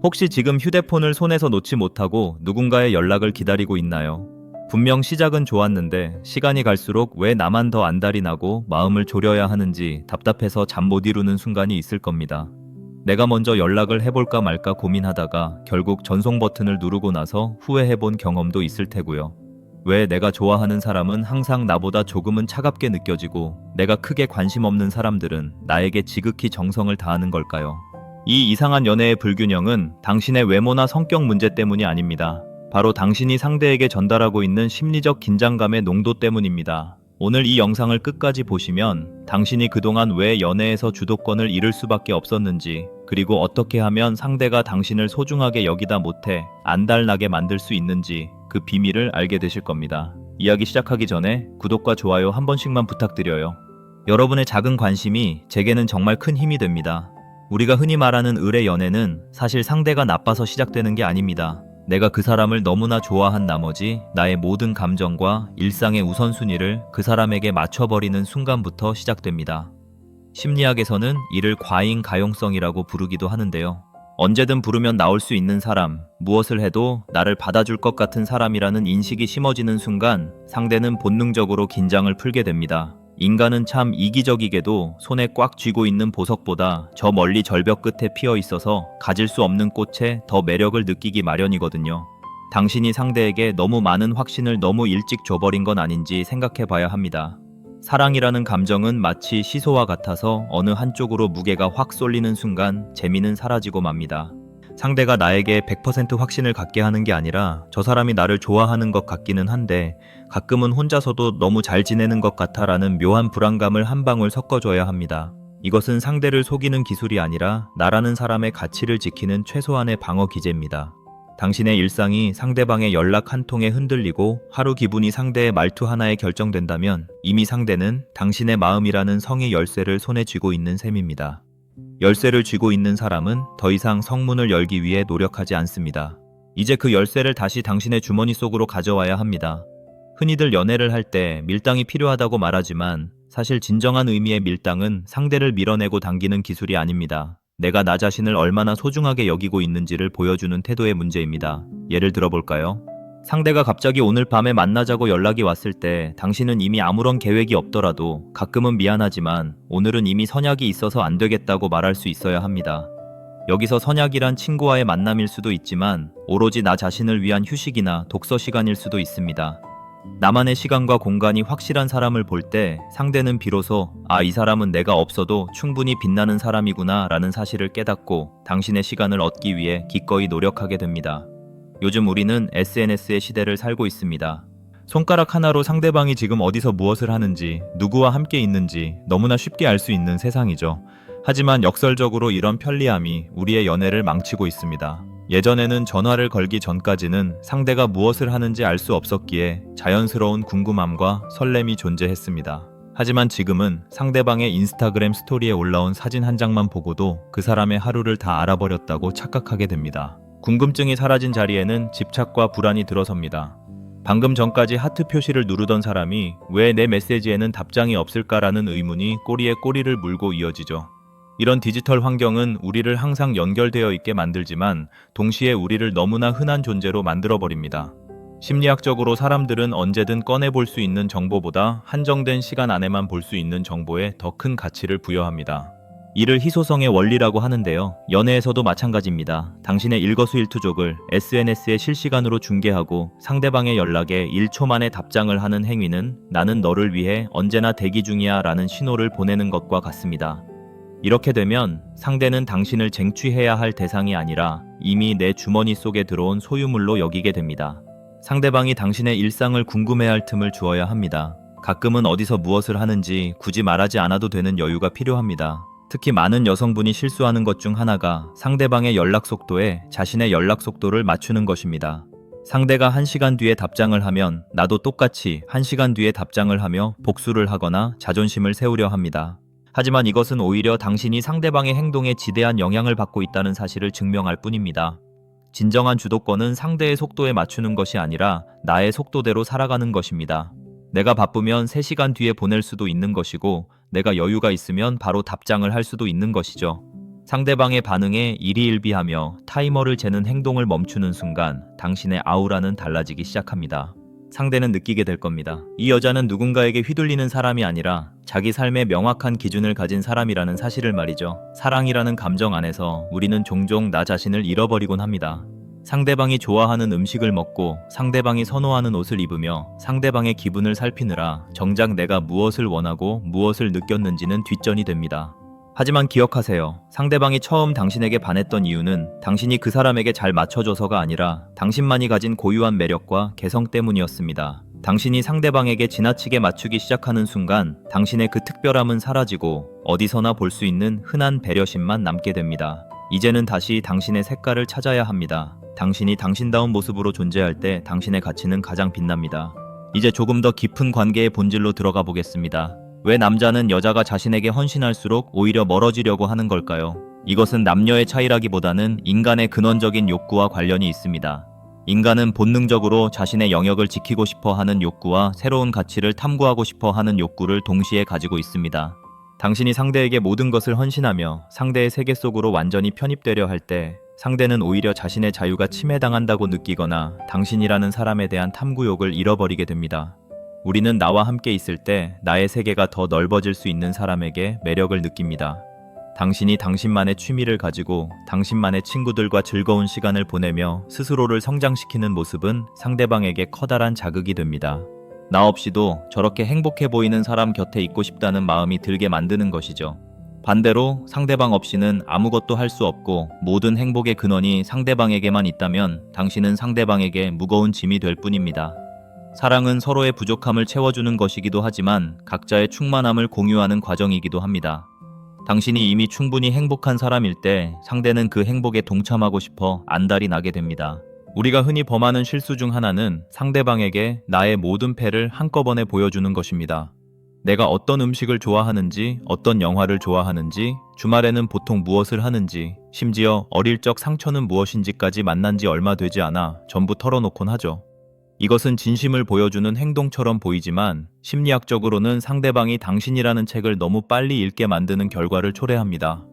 혹시 지금 휴대폰을 손에서 놓지 못하고 누군가의 연락을 기다리고 있나요? 분명 시작은 좋았는데 시간이 갈수록 왜 나만 더 안달이 나고 마음을 졸여야 하는지 답답해서 잠 못 이루는 순간이 있을 겁니다. 내가 먼저 연락을 해볼까 말까 고민하다가 결국 전송 버튼을 누르고 나서 후회해본 경험도 있을 테고요. 왜 내가 좋아하는 사람은 항상 나보다 조금은 차갑게 느껴지고 내가 크게 관심 없는 사람들은 나에게 지극히 정성을 다하는 걸까요? 이 이상한 연애의 불균형은 당신의 외모나 성격 문제 때문이 아닙니다. 바로 당신이 상대에게 전달하고 있는 심리적 긴장감의 농도 때문입니다. 오늘 이 영상을 끝까지 보시면 당신이 그동안 왜 연애에서 주도권을 잃을 수밖에 없었는지, 그리고 어떻게 하면 상대가 당신을 소중하게 여기다 못해 안달나게 만들 수 있는지 그 비밀을 알게 되실 겁니다. 이야기 시작하기 전에 구독과 좋아요 한 번씩만 부탁드려요. 여러분의 작은 관심이 제게는 정말 큰 힘이 됩니다. 우리가 흔히 말하는 을의 연애는 사실 상대가 나빠서 시작되는 게 아닙니다. 내가 그 사람을 너무나 좋아한 나머지 나의 모든 감정과 일상의 우선순위를 그 사람에게 맞춰버리는 순간부터 시작됩니다. 심리학에서는 이를 과잉 가용성이라고 부르기도 하는데요. 언제든 부르면 나올 수 있는 사람, 무엇을 해도 나를 받아줄 것 같은 사람이라는 인식이 심어지는 순간 상대는 본능적으로 긴장을 풀게 됩니다. 인간은 참 이기적이게도 손에 꽉 쥐고 있는 보석보다 저 멀리 절벽 끝에 피어 있어서 가질 수 없는 꽃에 더 매력을 느끼기 마련이거든요. 당신이 상대에게 너무 많은 확신을 너무 일찍 줘버린 건 아닌지 생각해 봐야 합니다. 사랑이라는 감정은 마치 시소와 같아서 어느 한쪽으로 무게가 확 쏠리는 순간 재미는 사라지고 맙니다. 상대가 나에게 100% 확신을 갖게 하는 게 아니라 저 사람이 나를 좋아하는 것 같기는 한데 가끔은 혼자서도 너무 잘 지내는 것 같아라는 묘한 불안감을 한 방울 섞어줘야 합니다. 이것은 상대를 속이는 기술이 아니라 나라는 사람의 가치를 지키는 최소한의 방어 기제입니다. 당신의 일상이 상대방의 연락 한 통에 흔들리고 하루 기분이 상대의 말투 하나에 결정된다면 이미 상대는 당신의 마음이라는 성의 열쇠를 손에 쥐고 있는 셈입니다. 열쇠를 쥐고 있는 사람은 더 이상 성문을 열기 위해 노력하지 않습니다. 이제 그 열쇠를 다시 당신의 주머니 속으로 가져와야 합니다. 흔히들 연애를 할 때 밀당이 필요하다고 말하지만 사실 진정한 의미의 밀당은 상대를 밀어내고 당기는 기술이 아닙니다. 내가 나 자신을 얼마나 소중하게 여기고 있는지를 보여주는 태도의 문제입니다. 예를 들어볼까요? 상대가 갑자기 오늘 밤에 만나자고 연락이 왔을 때 당신은 이미 아무런 계획이 없더라도 가끔은 미안하지만 오늘은 이미 선약이 있어서 안 되겠다고 말할 수 있어야 합니다. 여기서 선약이란 친구와의 만남일 수도 있지만 오로지 나 자신을 위한 휴식이나 독서 시간일 수도 있습니다. 나만의 시간과 공간이 확실한 사람을 볼 때 상대는 비로소 이 사람은 내가 없어도 충분히 빛나는 사람이구나 라는 사실을 깨닫고 당신의 시간을 얻기 위해 기꺼이 노력하게 됩니다. 요즘 우리는 SNS의 시대를 살고 있습니다. 손가락 하나로 상대방이 지금 어디서 무엇을 하는지, 누구와 함께 있는지 너무나 쉽게 알 수 있는 세상이죠. 하지만 역설적으로 이런 편리함이 우리의 연애를 망치고 있습니다. 예전에는 전화를 걸기 전까지는 상대가 무엇을 하는지 알 수 없었기에 자연스러운 궁금함과 설렘이 존재했습니다. 하지만 지금은 상대방의 인스타그램 스토리에 올라온 사진 한 장만 보고도 그 사람의 하루를 다 알아버렸다고 착각하게 됩니다. 궁금증이 사라진 자리에는 집착과 불안이 들어섭니다. 방금 전까지 하트 표시를 누르던 사람이 왜 내 메시지에는 답장이 없을까라는 의문이 꼬리에 꼬리를 물고 이어지죠. 이런 디지털 환경은 우리를 항상 연결되어 있게 만들지만 동시에 우리를 너무나 흔한 존재로 만들어버립니다. 심리학적으로 사람들은 언제든 꺼내볼 수 있는 정보보다 한정된 시간 안에만 볼 수 있는 정보에 더 큰 가치를 부여합니다. 이를 희소성의 원리라고 하는데요. 연애에서도 마찬가지입니다. 당신의 일거수일투족을 SNS에 실시간으로 중계하고 상대방의 연락에 1초 만에 답장을 하는 행위는 나는 너를 위해 언제나 대기 중이야 라는 신호를 보내는 것과 같습니다. 이렇게 되면 상대는 당신을 쟁취해야 할 대상이 아니라 이미 내 주머니 속에 들어온 소유물로 여기게 됩니다. 상대방이 당신의 일상을 궁금해할 틈을 주어야 합니다. 가끔은 어디서 무엇을 하는지 굳이 말하지 않아도 되는 여유가 필요합니다. 특히 많은 여성분이 실수하는 것 중 하나가 상대방의 연락 속도에 자신의 연락 속도를 맞추는 것입니다. 상대가 1시간 뒤에 답장을 하면 나도 똑같이 1시간 뒤에 답장을 하며 복수를 하거나 자존심을 세우려 합니다. 하지만 이것은 오히려 당신이 상대방의 행동에 지대한 영향을 받고 있다는 사실을 증명할 뿐입니다. 진정한 주도권은 상대의 속도에 맞추는 것이 아니라 나의 속도대로 살아가는 것입니다. 내가 바쁘면 3시간 뒤에 보낼 수도 있는 것이고 내가 여유가 있으면 바로 답장을 할 수도 있는 것이죠. 상대방의 반응에 일희일비하며 타이머를 재는 행동을 멈추는 순간 당신의 아우라는 달라지기 시작합니다. 상대는 느끼게 될 겁니다. 이 여자는 누군가에게 휘둘리는 사람이 아니라 자기 삶의 명확한 기준을 가진 사람이라는 사실을 말이죠. 사랑이라는 감정 안에서 우리는 종종 나 자신을 잃어버리곤 합니다. 상대방이 좋아하는 음식을 먹고 상대방이 선호하는 옷을 입으며 상대방의 기분을 살피느라 정작 내가 무엇을 원하고 무엇을 느꼈는지는 뒷전이 됩니다. 하지만 기억하세요. 상대방이 처음 당신에게 반했던 이유는 당신이 그 사람에게 잘 맞춰줘서가 아니라 당신만이 가진 고유한 매력과 개성 때문이었습니다. 당신이 상대방에게 지나치게 맞추기 시작하는 순간 당신의 그 특별함은 사라지고 어디서나 볼 수 있는 흔한 배려심만 남게 됩니다. 이제는 다시 당신의 색깔을 찾아야 합니다. 당신이 당신다운 모습으로 존재할 때 당신의 가치는 가장 빛납니다. 이제 조금 더 깊은 관계의 본질로 들어가 보겠습니다. 왜 남자는 여자가 자신에게 헌신할수록 오히려 멀어지려고 하는 걸까요? 이것은 남녀의 차이라기보다는 인간의 근원적인 욕구와 관련이 있습니다. 인간은 본능적으로 자신의 영역을 지키고 싶어 하는 욕구와 새로운 가치를 탐구하고 싶어 하는 욕구를 동시에 가지고 있습니다. 당신이 상대에게 모든 것을 헌신하며 상대의 세계 속으로 완전히 편입되려 할 때 상대는 오히려 자신의 자유가 침해당한다고 느끼거나 당신이라는 사람에 대한 탐구욕을 잃어버리게 됩니다. 우리는 나와 함께 있을 때 나의 세계가 더 넓어질 수 있는 사람에게 매력을 느낍니다. 당신이 당신만의 취미를 가지고 당신만의 친구들과 즐거운 시간을 보내며 스스로를 성장시키는 모습은 상대방에게 커다란 자극이 됩니다. 나 없이도 저렇게 행복해 보이는 사람 곁에 있고 싶다는 마음이 들게 만드는 것이죠. 반대로 상대방 없이는 아무것도 할 수 없고 모든 행복의 근원이 상대방에게만 있다면 당신은 상대방에게 무거운 짐이 될 뿐입니다. 사랑은 서로의 부족함을 채워주는 것이기도 하지만 각자의 충만함을 공유하는 과정이기도 합니다. 당신이 이미 충분히 행복한 사람일 때 상대는 그 행복에 동참하고 싶어 안달이 나게 됩니다. 우리가 흔히 범하는 실수 중 하나는 상대방에게 나의 모든 패를 한꺼번에 보여주는 것입니다. 내가 어떤 음식을 좋아하는지, 어떤 영화를 좋아하는지, 주말에는 보통 무엇을 하는지, 심지어 어릴 적 상처는 무엇인지까지 만난 지 얼마 되지 않아 전부 털어놓곤 하죠. 이것은 진심을 보여주는 행동처럼 보이지만 심리학적으로는 상대방이 당신이라는 책을 너무 빨리 읽게 만드는 결과를 초래합니다.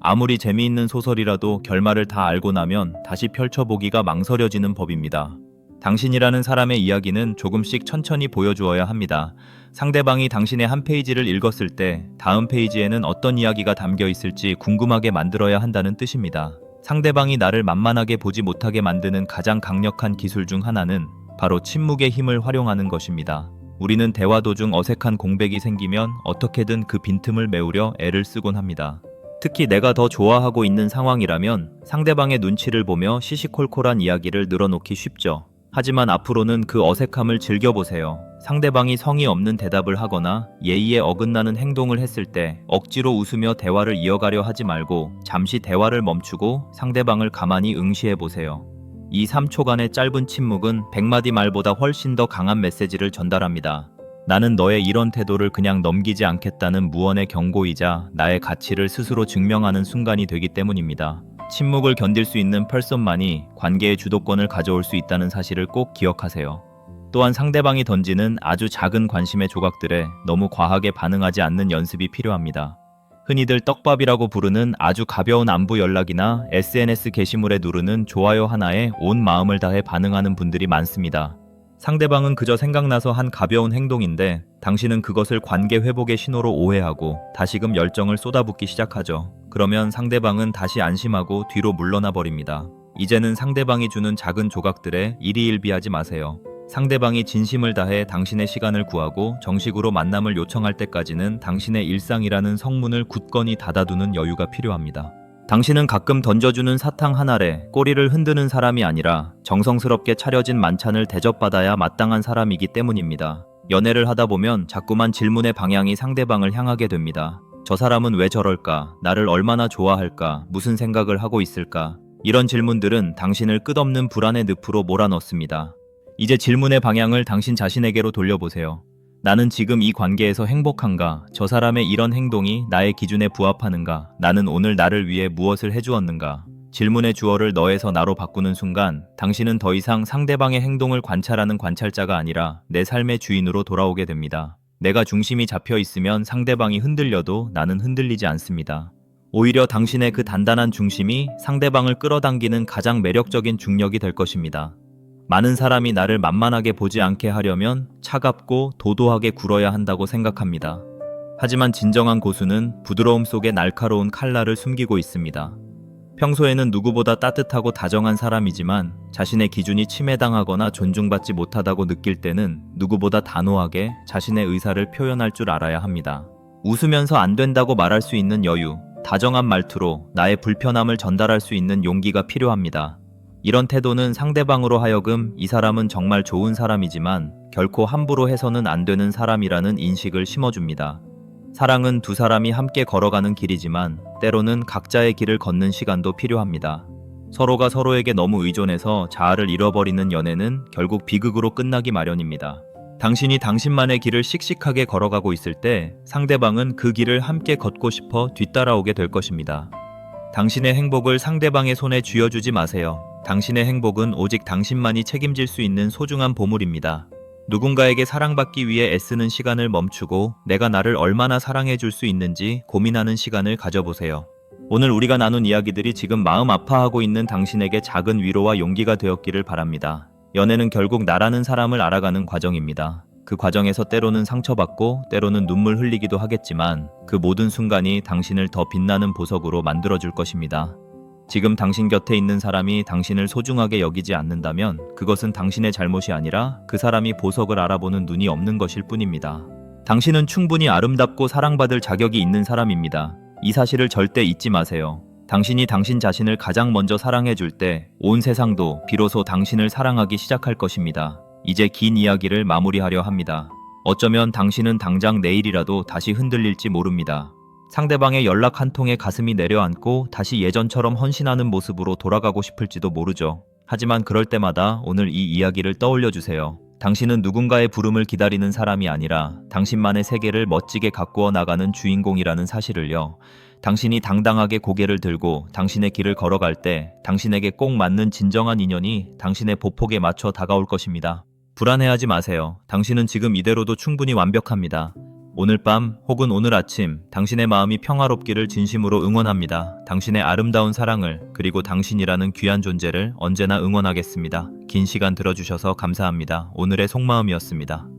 아무리 재미있는 소설이라도 결말을 다 알고 나면 다시 펼쳐보기가 망설여지는 법입니다. 당신이라는 사람의 이야기는 조금씩 천천히 보여주어야 합니다. 상대방이 당신의 한 페이지를 읽었을 때 다음 페이지에는 어떤 이야기가 담겨 있을지 궁금하게 만들어야 한다는 뜻입니다. 상대방이 나를 만만하게 보지 못하게 만드는 가장 강력한 기술 중 하나는 바로 침묵의 힘을 활용하는 것입니다. 우리는 대화 도중 어색한 공백이 생기면 어떻게든 그 빈틈을 메우려 애를 쓰곤 합니다. 특히 내가 더 좋아하고 있는 상황이라면 상대방의 눈치를 보며 시시콜콜한 이야기를 늘어놓기 쉽죠. 하지만 앞으로는 그 어색함을 즐겨보세요. 상대방이 성의 없는 대답을 하거나 예의에 어긋나는 행동을 했을 때 억지로 웃으며 대화를 이어가려 하지 말고 잠시 대화를 멈추고 상대방을 가만히 응시해보세요. 이 3초간의 짧은 침묵은 100마디 말보다 훨씬 더 강한 메시지를 전달합니다. 나는 너의 이런 태도를 그냥 넘기지 않겠다는 무언의 경고이자 나의 가치를 스스로 증명하는 순간이 되기 때문입니다. 침묵을 견딜 수 있는 펄슨만이 관계의 주도권을 가져올 수 있다는 사실을 꼭 기억하세요. 또한 상대방이 던지는 아주 작은 관심의 조각들에 너무 과하게 반응하지 않는 연습이 필요합니다. 흔히들 떡밥이라고 부르는 아주 가벼운 안부 연락이나 SNS 게시물에 누르는 좋아요 하나에 온 마음을 다해 반응하는 분들이 많습니다. 상대방은 그저 생각나서 한 가벼운 행동인데 당신은 그것을 관계 회복의 신호로 오해하고 다시금 열정을 쏟아붓기 시작하죠. 그러면 상대방은 다시 안심하고 뒤로 물러나 버립니다. 이제는 상대방이 주는 작은 조각들에 일희일비하지 마세요. 상대방이 진심을 다해 당신의 시간을 구하고 정식으로 만남을 요청할 때까지는 당신의 일상이라는 성문을 굳건히 닫아두는 여유가 필요합니다. 당신은 가끔 던져주는 사탕 한 알에 꼬리를 흔드는 사람이 아니라 정성스럽게 차려진 만찬을 대접받아야 마땅한 사람이기 때문입니다. 연애를 하다 보면 자꾸만 질문의 방향이 상대방을 향하게 됩니다. 저 사람은 왜 저럴까? 나를 얼마나 좋아할까? 무슨 생각을 하고 있을까? 이런 질문들은 당신을 끝없는 불안의 늪으로 몰아넣습니다. 이제 질문의 방향을 당신 자신에게로 돌려보세요. 나는 지금 이 관계에서 행복한가? 저 사람의 이런 행동이 나의 기준에 부합하는가? 나는 오늘 나를 위해 무엇을 해주었는가? 질문의 주어를 너에서 나로 바꾸는 순간 당신은 더 이상 상대방의 행동을 관찰하는 관찰자가 아니라 내 삶의 주인으로 돌아오게 됩니다. 내가 중심이 잡혀 있으면 상대방이 흔들려도 나는 흔들리지 않습니다. 오히려 당신의 그 단단한 중심이 상대방을 끌어당기는 가장 매력적인 중력이 될 것입니다. 많은 사람이 나를 만만하게 보지 않게 하려면 차갑고 도도하게 굴어야 한다고 생각합니다. 하지만 진정한 고수는 부드러움 속에 날카로운 칼날을 숨기고 있습니다. 평소에는 누구보다 따뜻하고 다정한 사람이지만 자신의 기준이 침해당하거나 존중받지 못하다고 느낄 때는 누구보다 단호하게 자신의 의사를 표현할 줄 알아야 합니다. 웃으면서 안 된다고 말할 수 있는 여유, 다정한 말투로 나의 불편함을 전달할 수 있는 용기가 필요합니다. 이런 태도는 상대방으로 하여금 이 사람은 정말 좋은 사람이지만 결코 함부로 해서는 안 되는 사람이라는 인식을 심어줍니다. 사랑은 두 사람이 함께 걸어가는 길이지만 때로는 각자의 길을 걷는 시간도 필요합니다. 서로가 서로에게 너무 의존해서 자아를 잃어버리는 연애는 결국 비극으로 끝나기 마련입니다. 당신이 당신만의 길을 씩씩하게 걸어가고 있을 때 상대방은 그 길을 함께 걷고 싶어 뒤따라오게 될 것입니다. 당신의 행복을 상대방의 손에 쥐어주지 마세요. 당신의 행복은 오직 당신만이 책임질 수 있는 소중한 보물입니다. 누군가에게 사랑받기 위해 애쓰는 시간을 멈추고 내가 나를 얼마나 사랑해 줄 수 있는지 고민하는 시간을 가져보세요. 오늘 우리가 나눈 이야기들이 지금 마음 아파하고 있는 당신에게 작은 위로와 용기가 되었기를 바랍니다. 연애는 결국 나라는 사람을 알아가는 과정입니다. 그 과정에서 때로는 상처받고 때로는 눈물 흘리기도 하겠지만 그 모든 순간이 당신을 더 빛나는 보석으로 만들어줄 것입니다. 지금 당신 곁에 있는 사람이 당신을 소중하게 여기지 않는다면 그것은 당신의 잘못이 아니라 그 사람이 보석을 알아보는 눈이 없는 것일 뿐입니다. 당신은 충분히 아름답고 사랑받을 자격이 있는 사람입니다. 이 사실을 절대 잊지 마세요. 당신이 당신 자신을 가장 먼저 사랑해 줄 때 온 세상도 비로소 당신을 사랑하기 시작할 것입니다. 이제 긴 이야기를 마무리하려 합니다. 어쩌면 당신은 당장 내일이라도 다시 흔들릴지 모릅니다. 상대방의 연락 한 통에 가슴이 내려앉고 다시 예전처럼 헌신하는 모습으로 돌아가고 싶을지도 모르죠. 하지만 그럴 때마다 오늘 이 이야기를 떠올려 주세요. 당신은 누군가의 부름을 기다리는 사람이 아니라 당신만의 세계를 멋지게 가꾸어 나가는 주인공이라는 사실을요. 당신이 당당하게 고개를 들고 당신의 길을 걸어갈 때 당신에게 꼭 맞는 진정한 인연이 당신의 보폭에 맞춰 다가올 것입니다. 불안해하지 마세요. 당신은 지금 이대로도 충분히 완벽합니다. 오늘 밤 혹은 오늘 아침 당신의 마음이 평화롭기를 진심으로 응원합니다. 당신의 아름다운 사랑을 그리고 당신이라는 귀한 존재를 언제나 응원하겠습니다. 긴 시간 들어주셔서 감사합니다. 오늘의 속마음이었습니다.